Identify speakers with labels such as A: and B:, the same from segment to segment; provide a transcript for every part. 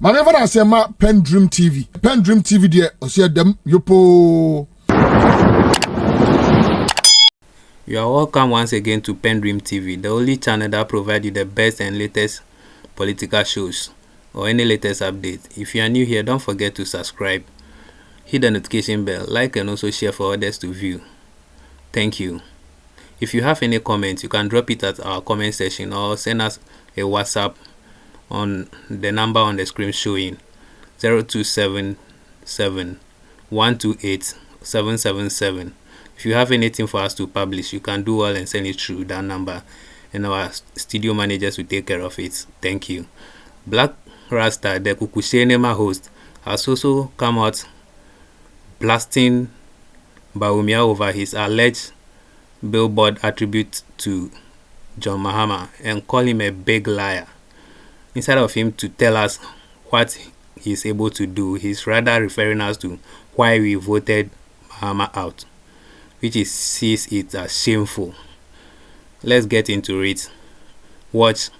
A: My never I say ma PENDREAM TV. PENDREAM TV there. I see them yopo.
B: You are welcome once again to PENDREAM TV, the only channel that provides you the best and latest political shows or any latest update. If you are new here, don't forget to subscribe, hit the notification bell, like and also share for others to view. Thank you. If you have any comments, you can drop it at our comment section or send us a WhatsApp on the number on the screen showing 0277 128 777. If you have anything for us to publish, you can do well and send it through that number, and our studio managers will take care of it. Thank you. Rasta, the Kukushenema host, has also come out blasting Bawumia over his alleged Billboard attribute to John Mahama and call him a big liar. Instead of him to tell us what he's able to do, he's rather referring us to why we voted Mahama out, which he sees it as shameful. Let's get into it. Watch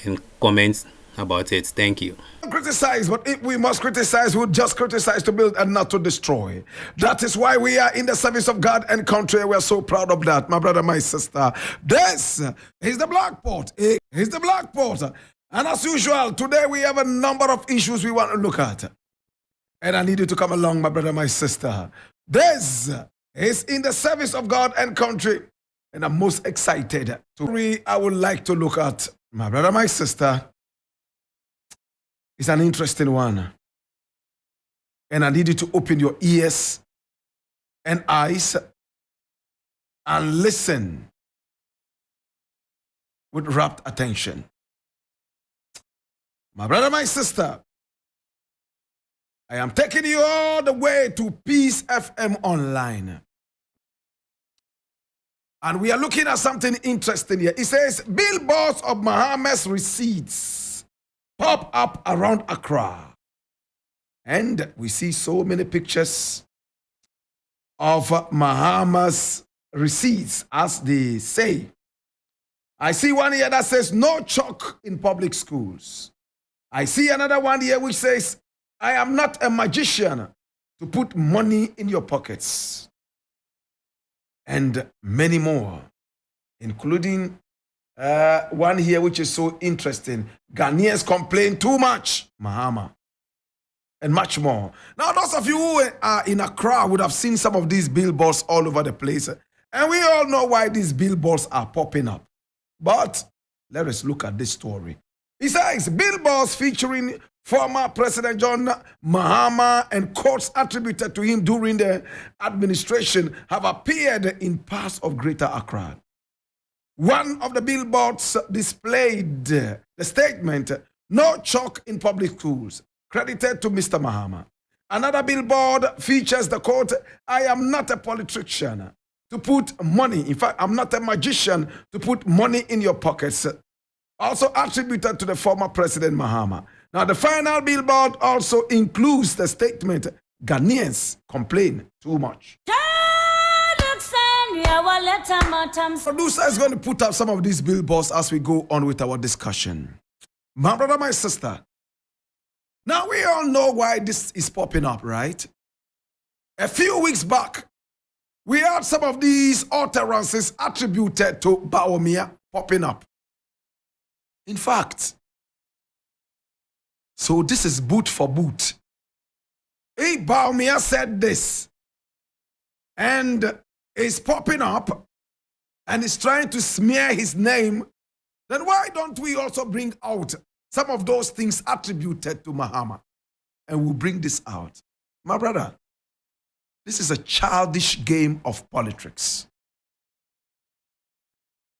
B: and comment about it. Thank you.
C: Criticize, but if we must criticize, we'll just criticize to build and not to destroy. That is why we are in the service of God and country. We are so proud of that, my brother, my sister. This is the Black Port. He's the Black Port. And as usual, today we have a number of issues we want to look at. And I need you to come along, my brother, my sister. This is in the service of God and country. And I'm most excited to I would like to look at, my brother, my sister. It's an interesting one. And I need you to open your ears and eyes and listen with rapt attention. My brother, my sister, I am taking you all the way to Peace FM Online. And we are looking at something interesting here. It says, billboards of Mahama's receipts pop up around Accra. And we see so many pictures of Mahama's receipts, as they say. I see one here that says, no chalk in public schools. I see another one here which says, I am not a magician to put money in your pockets. And many more, including one here which is so interesting. Ghanaians complain too much, Mahama, and much more. Now, those of you who are in Accra would have seen some of these billboards all over the place. And we all know why these billboards are popping up. But let us look at this story. It says, billboards featuring former President John Mahama and quotes attributed to him during the administration have appeared in parts of Greater Accra. One of the billboards displayed the statement, no chalk in public schools, credited to Mr. Mahama. Another billboard features the quote, I am not a politician to put money. In fact, I'm not a magician to put money in your pockets. Also attributed to the former President Mahama. Now, the final billboard also includes the statement, Ghanaians complain too much. Producer is going to put up some of these billboards as we go on with our discussion. My brother, my sister. Now, we all know why this is popping up, right? A few weeks back, we had some of these utterances attributed to Bawumia popping up. In fact, so this is boot for boot. Hey, Bawumia said this, and is popping up, and is trying to smear his name. Then why don't we also bring out some of those things attributed to Mahama? And we'll bring this out. My brother, this is a childish game of politics.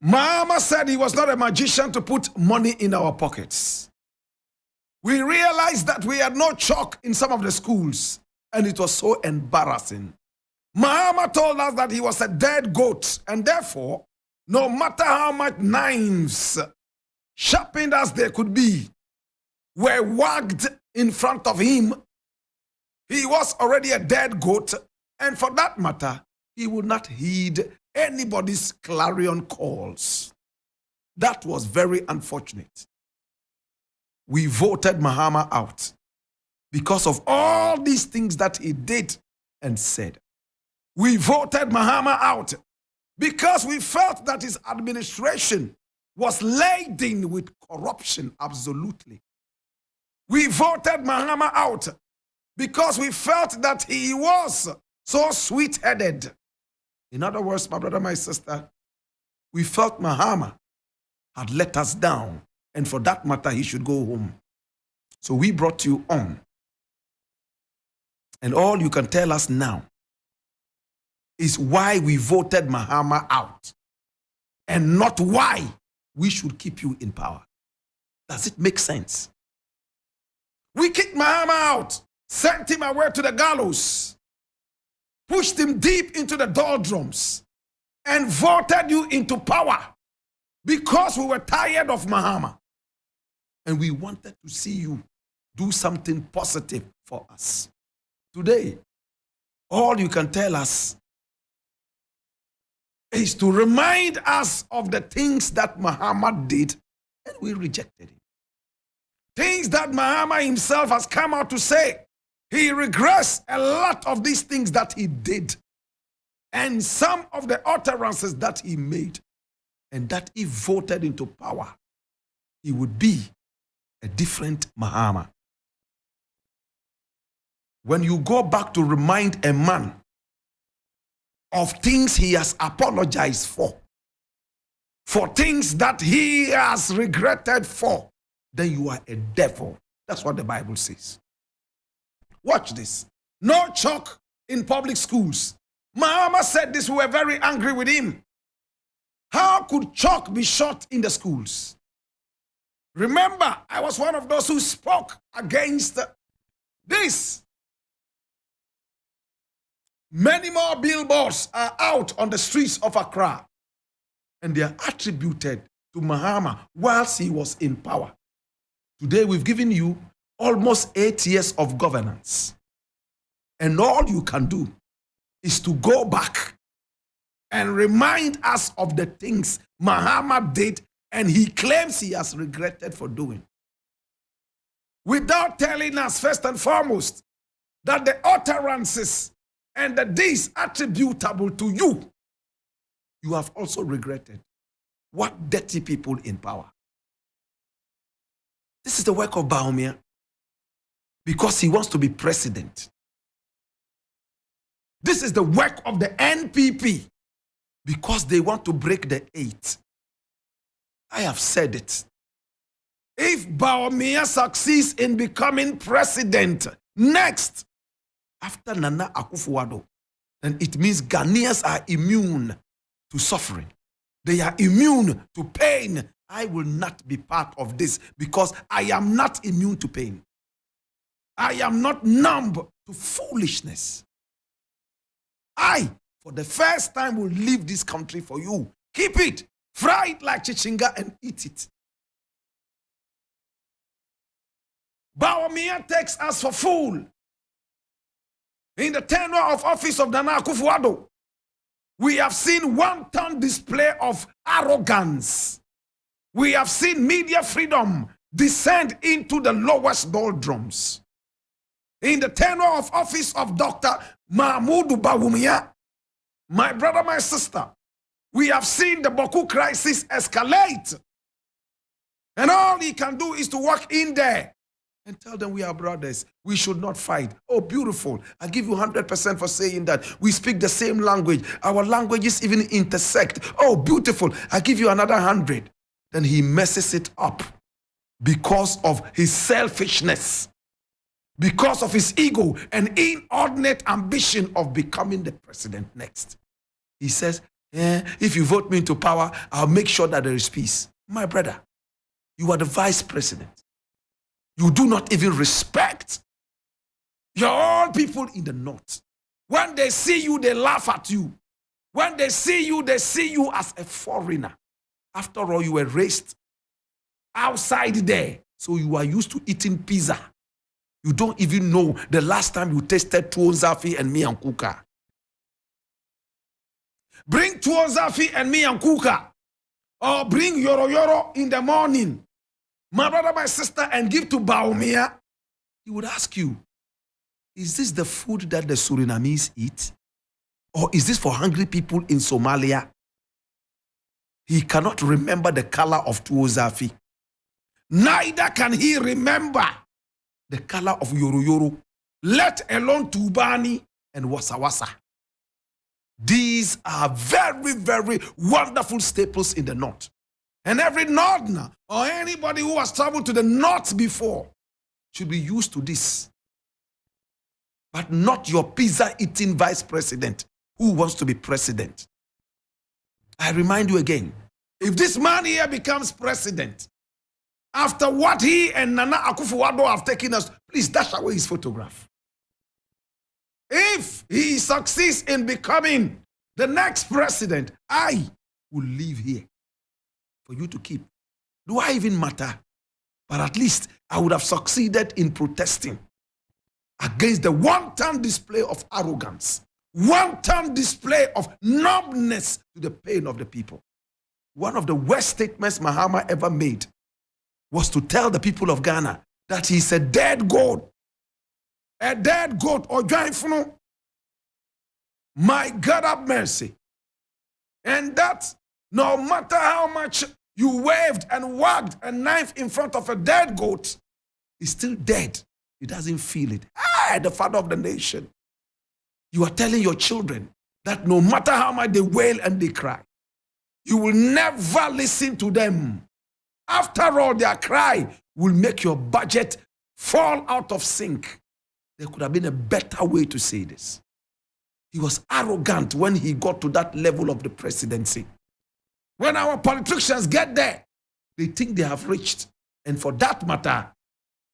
C: Mahama said he was not a magician to put money in our pockets. We realized that we had no chalk in some of the schools, and it was so embarrassing. Mahama told us that he was a dead goat, and therefore, no matter how much knives, sharpened as they could be, were wagged in front of him, he was already a dead goat, and for that matter, he would not heed anybody's clarion calls. That was very unfortunate. we voted Mahama out because of all these things that he did and said. We voted Mahama out because we felt that his administration was laden with corruption, absolutely. We voted Mahama out because we felt that he was so sweet-headed. In other words, my brother, my sister, we felt Mahama had let us down, and for that matter, he should go home. So we brought you on. And all you can tell us now is why we voted Mahama out, and not why we should keep you in power. Does it make sense? We kicked Mahama out, sent him away to the gallows, pushed him deep into the doldrums, and voted you into power because we were tired of Mahama. And we wanted to see you do something positive for us. Today, all you can tell us is to remind us of the things that Mahama did, and we rejected him. Things that Mahama himself has come out to say. He regrets a lot of these things that he did, and some of the utterances that he made, and that if voted into power, he would be a different Mahama. When you go back to remind a man of things he has apologized for things that he has regretted for, then you are a devil. That's what the Bible says. Watch this. No chalk in public schools. Mahama said this, we were very angry with him. How could chalk be shot in the schools? Remember, I was one of those who spoke against this. Many more billboards are out on the streets of Accra, and they are attributed to Mahama whilst he was in power. Today we've given you almost 8 years of governance, and all you can do is to go back and remind us of the things Mahama did and he claims he has regretted for doing, without telling us first and foremost that the utterances and the deeds attributable to you, you have also regretted. What dirty people in power. This is the work of Bawumia, because he wants to be president. This is the work of the NPP, because they want to break the 8. I have said it. If Bawumia succeeds in becoming president next, after Nana Akufo-Addo, then it means Ghanaians are immune to suffering. They are immune to pain. I will not be part of this because I am not immune to pain. I am not numb to foolishness. I, for the first time, will leave this country for you. Keep it, fry it like chichinga and eat it. Bawumia takes us for fool. In the tenure of office of Nana Akufo-Addo, we have seen wanton display of arrogance. We have seen media freedom descend into the lowest doldrums. In the tenure of office of Dr. Mahmoud Bawumia, my brother, my sister, we have seen the Boku crisis escalate. And all he can do is to walk in there and tell them we are brothers. We should not fight. Oh, beautiful. I give you 100% for saying that. We speak the same language. Our languages even intersect. Oh, beautiful. I give you another 100. Then he messes it up because of his selfishness, because of his ego and inordinate ambition of becoming the president next. He says, if you vote me into power, I'll make sure that there is peace. My brother, you are the vice president. You do not even respect your own people in the north. When they see you, they laugh at you. When they see you as a foreigner. After all, you were raised outside there, so you are used to eating pizza. You don't even know the last time you tasted tuwo zafi and miyan kuka. Bring tuwo zafi and miyan kuka, or bring yoro yoro in the morning. my brother, my sister, and give to Bawumia, he would ask you, is this the food that the Surinamese eat? Or is this for hungry people in Somalia? He cannot remember the color of Tuozafi. Neither can he remember the color of Yoru Yoru, let alone Tubani and Wasa Wasa. These are very, very wonderful staples in the north. And every northerner or anybody who has traveled to the north before should be used to this. But not your pizza-eating vice president who wants to be president. I remind you again, if this man here becomes president, after what he and Nana Akufo-Addo have taken us, please dash away his photograph. If he succeeds in becoming the next president, I will live here for you to keep. Do I even matter? But at least I would have succeeded in protesting against the wanton display of arrogance, wanton display of numbness to the pain of the people. One of the worst statements Mahama ever made was to tell the people of Ghana that he's a dead goat. A dead goat or joyful. My God have mercy. And that no matter how much you waved and wagged a knife in front of a dead goat, he's still dead. He doesn't feel it. The father of the nation. You are telling your children that no matter how much they wail and they cry, you will never listen to them. After all, their cry will make your budget fall out of sync. There could have been a better way to say this. He was arrogant when he got to that level of the presidency. When our politicians get there, they think they have reached. And for that matter,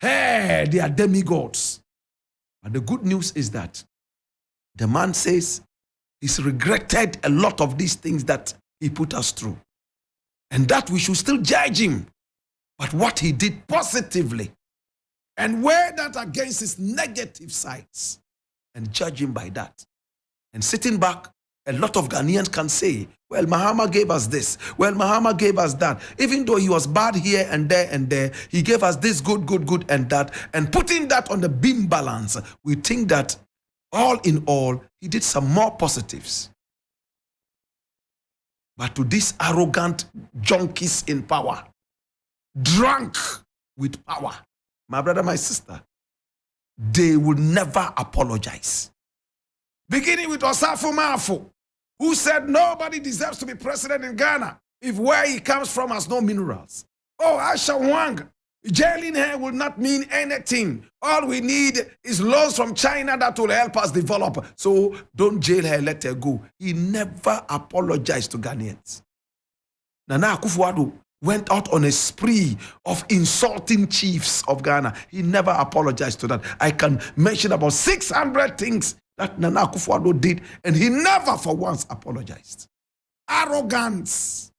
C: hey, they are demigods. But the good news is that the man says he's regretted a lot of these things that he put us through. And that we should still judge him. But what he did positively and weigh that against his negative sides and judge him by that. And sitting back, a lot of Ghanaians can say, well, Mahama gave us this. Well, Mahama gave us that. Even though he was bad here and there, he gave us this good, and that. And putting that on the beam balance, we think that all in all, he did some more positives. But to these arrogant junkies in power, drunk with power, my brother, my sister, they will never apologize. Beginning with Osafo Maafo, who said nobody deserves to be president in Ghana if where he comes from has no minerals. Oh, Asha Wang, jailing her will not mean anything. All we need is loans from China that will help us develop. So don't jail her, let her go. He never apologized to Ghanaians. Nana Akufo-Addo went out on a spree of insulting chiefs of Ghana. He never apologized to that. I can mention about 600 things that Nana Akufo-Addo did, and he never for once apologized. Arrogance.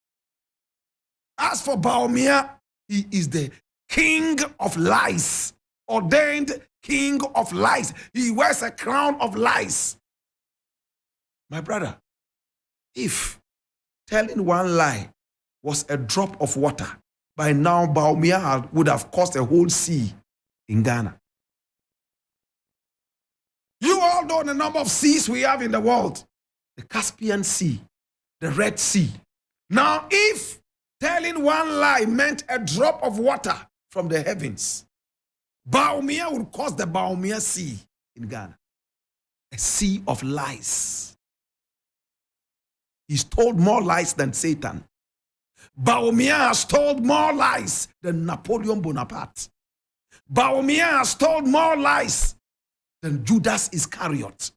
C: As for Bawumia, he is the king of lies, ordained king of lies. He wears a crown of lies. My brother, if telling one lie was a drop of water, by now Bawumia would have caused a whole sea in Ghana. You all know the number of seas we have in the world. The Caspian Sea, the Red Sea. Now, if telling one lie meant a drop of water from the heavens, Bawumia would cause the Bawumia Sea in Ghana. A sea of lies. He's told more lies than Satan. Bawumia has told more lies than Napoleon Bonaparte. Bawumia has told more lies than Judas Iscariot.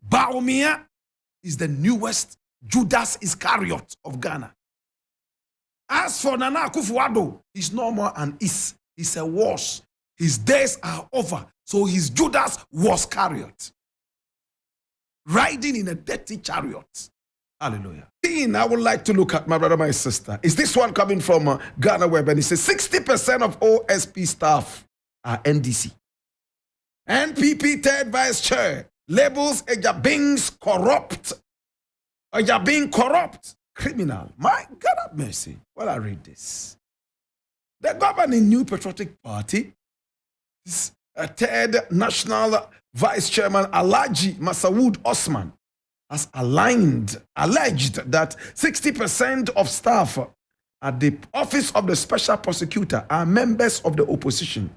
C: Bawumia is the newest Judas Iscariot of Ghana. As for Nana Akufo-Addo, he's no more an is. He's a was. His days are over. So he's Judas Wascariot, riding in a dirty chariot. Hallelujah. I would like to look at, my brother, my sister. Is this one coming from Ghana Web? And it says 60% of OSP staff are NDC. NPP third vice chair labels Ejabing's corrupt. Ejabing corrupt criminal. My God have mercy. Well, I read this. The governing New Patriotic Party, a third national vice chairman, Alhaji Masawood Osman, has alleged that 60% of staff at the office of the special prosecutor are members of the opposition.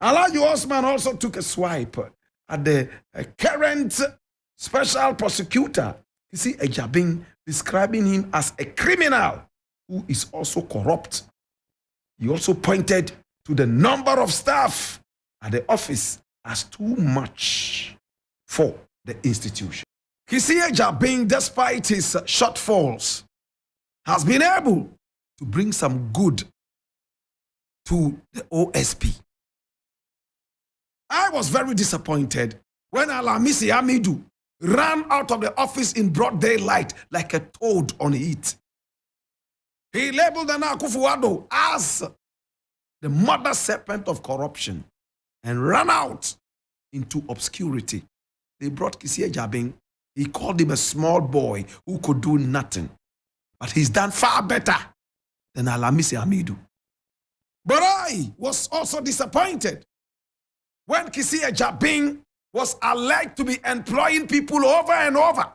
C: Alhaji Osman also took a swipe at the current special prosecutor, Kisi Ejabing, describing him as a criminal who is also corrupt. He also pointed to the number of staff at the office as too much for the institution. Kisi Ejabing, despite his shortfalls, has been able to bring some good to the OSP. I was very disappointed when Alamisi Hamidu ran out of the office in broad daylight like a toad on heat. He labeled Nana Akufo-Addo as the mother serpent of corruption and ran out into obscurity. They brought Kisi Ejabing. He called him a small boy who could do nothing. But he's done far better than Alamisi Hamidu. But I was also disappointed when Kisi Ejabing was alleged to be employing people over and over,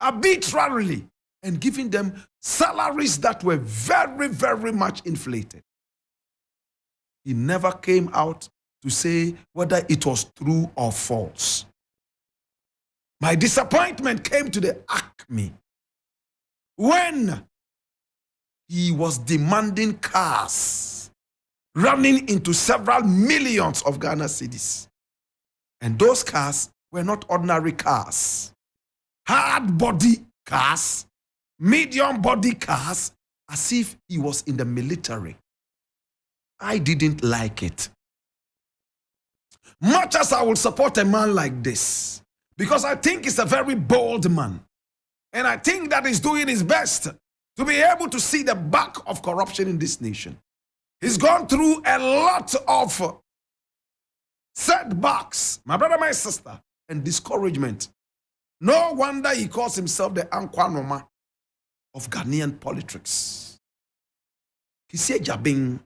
C: arbitrarily, and giving them salaries that were very, very much inflated. He never came out to say whether it was true or false. My disappointment came to the acme when he was demanding cars running into several millions of Ghana cedis. And those cars were not ordinary cars. Hard body cars, medium body cars, as if he was in the military. I didn't like it. Much as I will support a man like this, because I think he's a very bold man. And I think that he's doing his best to be able to see the back of corruption in this nation. He's gone through a lot of setbacks, my brother, my sister, and discouragement. No wonder he calls himself the Ankwanoma of Ghanaian politics. Kisi Ejabing,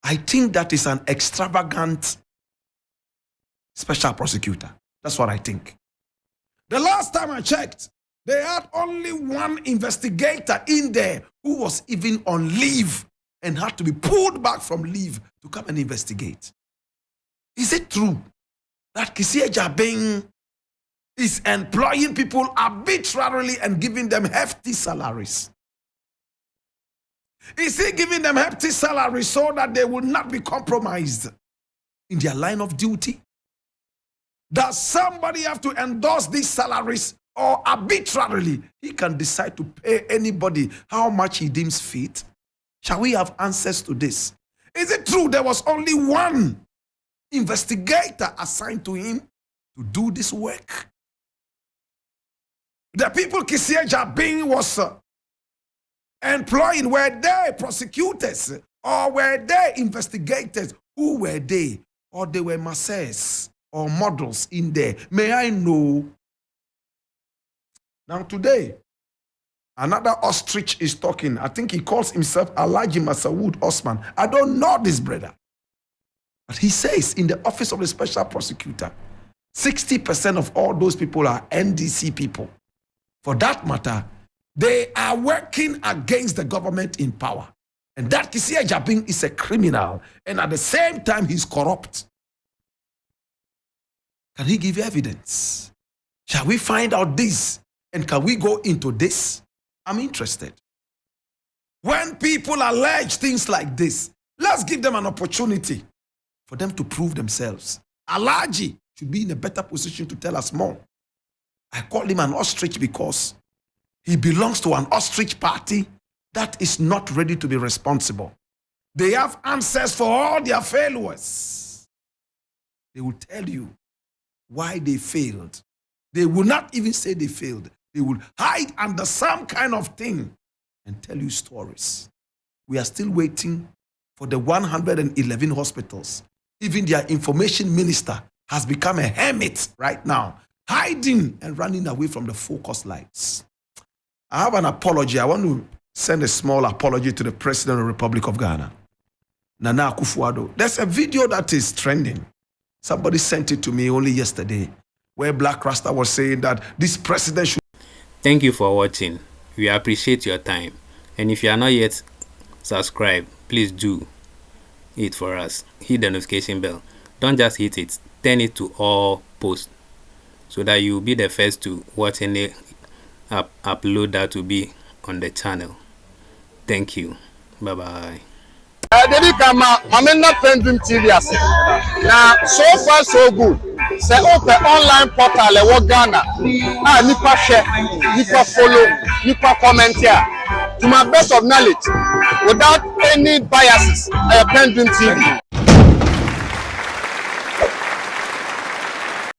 C: I think that is an extravagant special prosecutor. That's what I think. The last time I checked, they had only one investigator in there who was even on leave and had to be pulled back from leave to come and investigate. Is it true that Kisi Ejabing is employing people arbitrarily and giving them hefty salaries? Is he giving them hefty salaries so that they will not be compromised in their line of duty? Does somebody have to endorse these salaries, or arbitrarily he can decide to pay anybody how much he deems fit? Shall we have answers to this? Is it true there was only one investigator assigned to him to do this work? The people Kisi Ejabing was employing, were they prosecutors or were they investigators? Who were they? Or they were masseurs or models in there? May I know? Now today, another ostrich is talking. I think he calls himself Alhaji Masawood Osman. I don't know this brother. But he says in the office of the special prosecutor, 60% of all those people are NDC people. For that matter, they are working against the government in power. And that Kisi Ejabing is a criminal. And at the same time, he's corrupt. Can he give evidence? Shall we find out this? And can we go into this? I'm interested. When people allege things like this, let's give them an opportunity for them to prove themselves. Alhaji should be in a better position to tell us more. I call him an ostrich because he belongs to an ostrich party that is not ready to be responsible. They have answers for all their failures. They will tell you why they failed. They will not even say they failed. They will hide under some kind of thing and tell you stories. We are still waiting for the 111 hospitals. Even their information minister has become a hermit right now, hiding and running away from the focus lights. I have an apology. I want to send a small apology to the President of the Republic of Ghana, Nana Akufo-Addo. There's a video that is trending. Somebody sent it to me only yesterday, where Black Rasta was saying that this president should...
B: Thank you for watching. We appreciate your time. And if you are not yet subscribed, please do it for us. Hit the notification bell. Don't just hit it. Turn it to all posts so that you will be the first to watch any upload that will be on the channel. Thank you. Bye-bye.
D: Dedi kama amena PENDREAM TV ase. Na so far so good. Say open online portal e wo Ghana. Ah nipa share, nipa follow, nipa comment here. To my best of knowledge, without any biases, PENDREAM TV.